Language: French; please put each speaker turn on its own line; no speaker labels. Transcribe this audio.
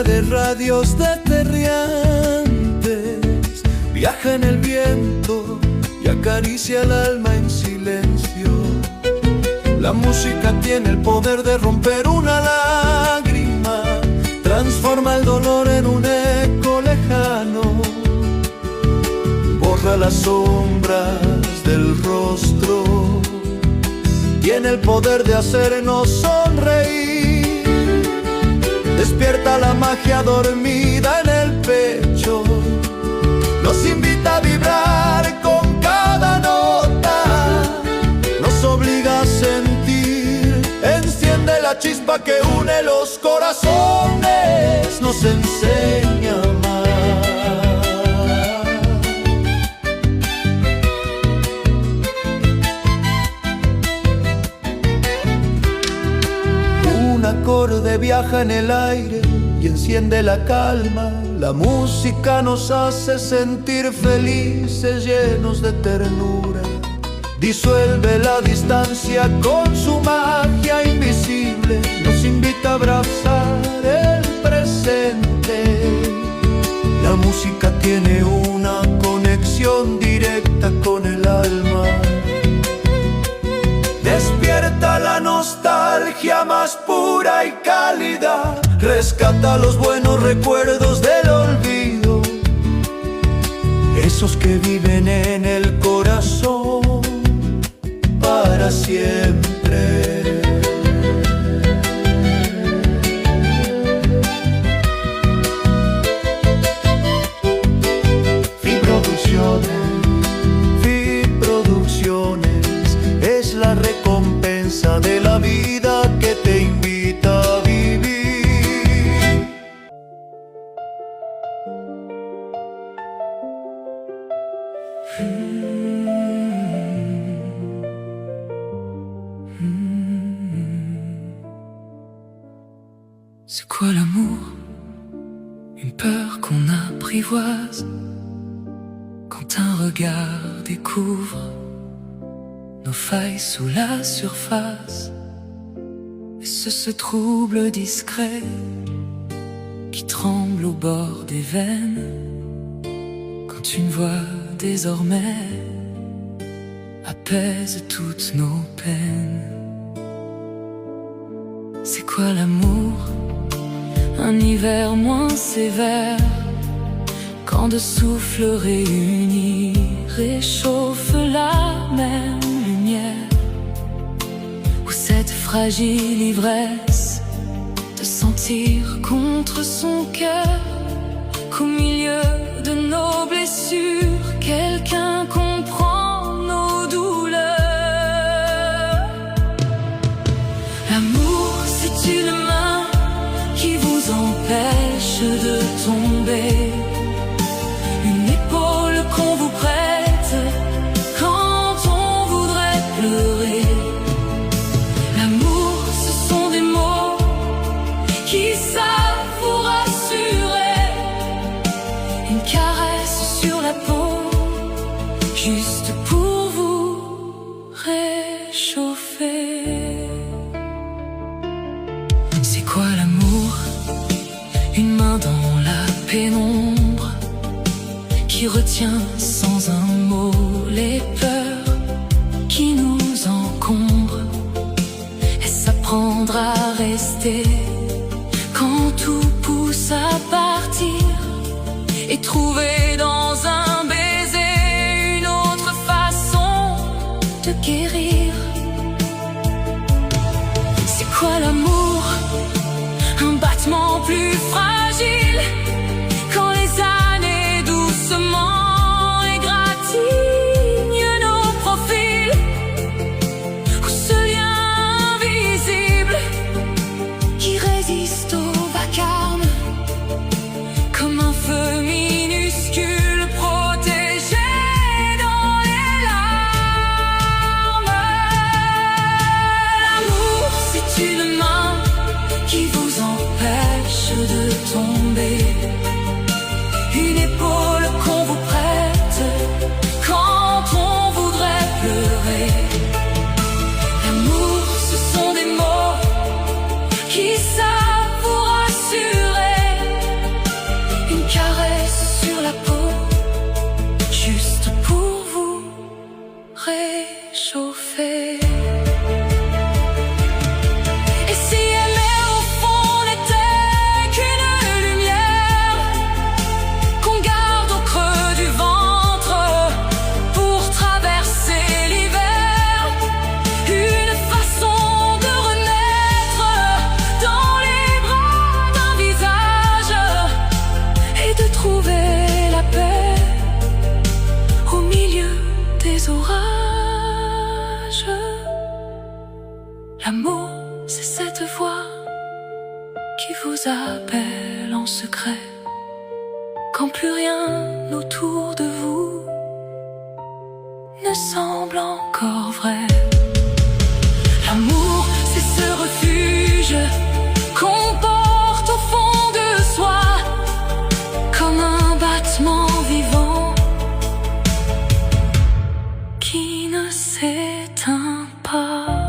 nostalgia de radios deterriantes viaja en el viento y acaricia el alma en silencio. La música tiene el poder de romper una lágrima, transforma el dolor en un eco lejano, borra las sombras del rostro, tiene el poder de hacernos sonreír, despierta la magia dormida en el pecho, nos invita a vibrar con cada nota, nos obliga a sentir, enciende la chispa que une los corazones, nos enseña a amar. Un acorde viaja en el aire y enciende la calma. La música nos hace sentir felices, llenos de ternura. Disuelve la distancia con su magia invisible. Nos invita a abrazar el presente. La música tiene una conexión directa con el alma. Despierta la nostalgia más pura y cálida, rescata los buenos recuerdos del olvido, esos que viven en el corazón para siempre. Fiproducciones es la recompensa de la vida que te invita a vivir.
C'est quoi l'amour? Une peur qu'on apprivoise quand un regard découvre nos failles sous la surface. Est-ce ce trouble discret qui tremble au bord des veines quand une voix désormais apaise toutes nos peines? C'est quoi l'amour? Un hiver moins sévère quand deux souffles réunis réchauffent la même lumière, ou cette fragile ivresse de sentir contre son cœur qu'au milieu de nos blessures quelqu'un comprend nos douleurs. L'amour, c'est une main qui vous empêche de tomber, une épaule qu'on vous prête quand on voudrait pleurer. L'amour, ce sont des mots qui savent vous rassurer, une caresse sur la peau juste pour vous réchauffer. C'est quoi l'amour? Une main dans la pénombre qui retient sans un mot les peurs qui nous encombrent. Est-ce apprendre à rester quand tout pousse à partir et trouver dans un baiser une autre façon de guérir? C'est quoi l'amour? Un battement plus fragile quand les années doucement égratignent nos profils, ou ce lien invisible qui résiste au vacarme comme un feu minuscule caresse sur la peau, juste pour vous réchauffer. Et si aimer au fond n'était qu'une lumière qu'on garde au creux du ventre pour traverser l'hiver, une façon de renaître dans les bras d'un visage et de trouver la paix au milieu des orages. L'amour, c'est cette voix qui vous appelle en secret quand plus rien autour de vous ne semble encore vrai. L'amour, c'est ce refuge qu'on porte au fond de soi comme un battement vivant qui ne s'éteint pas.